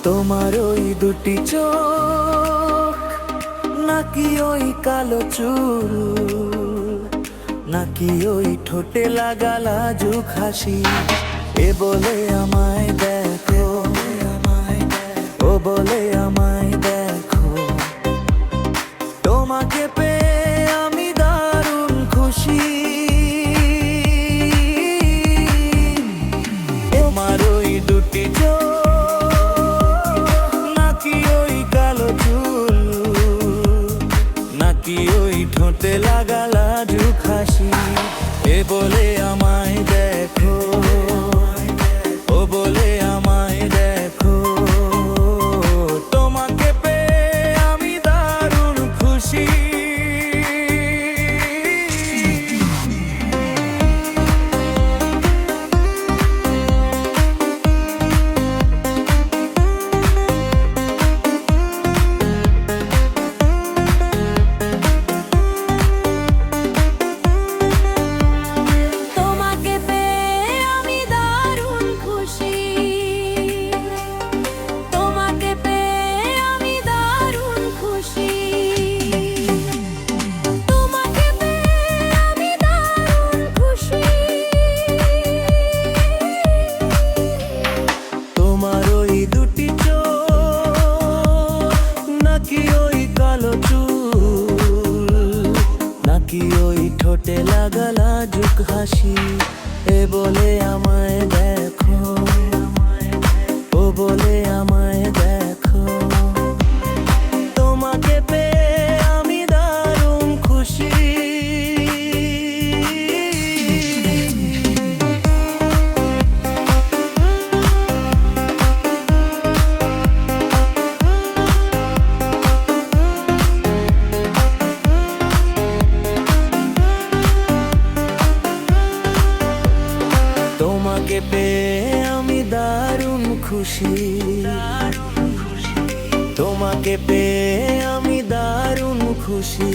তোমার ওই দুটি চোখ, নাকি ওই কালো চুল, নাকি ওই ঠোঁটে লাগা লাজুক হাসি, এ বলে আমায় দেখো, ও বলে আমায় দেখো। তোমাকে পেয়ে আমি দারুণ খুশি, তোমার ওই দুটি চোখ, নাকি ওই কালো চুল, নাকি ওই ঠোঁটে লাগা লাজুক হাসি, এ বলে আমায় দেখো, ও বলে আমায় দেখো। তোমাকে পেয়ে আমি দারুণ খুশি। তোমার ওই দুটি চোখ, নাকি ওই কালো চুল, নাকি ওই ঠোঁটে লাগা লাজুক হাসি, এ বলে আমায় দেখো, ও বলে আমায় দেখো। তোমাকে পেয়ে আমি দারুণ খুশি। তোমাকে পেয়ে আমি দারুণ খুশি, তোমাকে পেয়ে আমি দারুণ খুশি।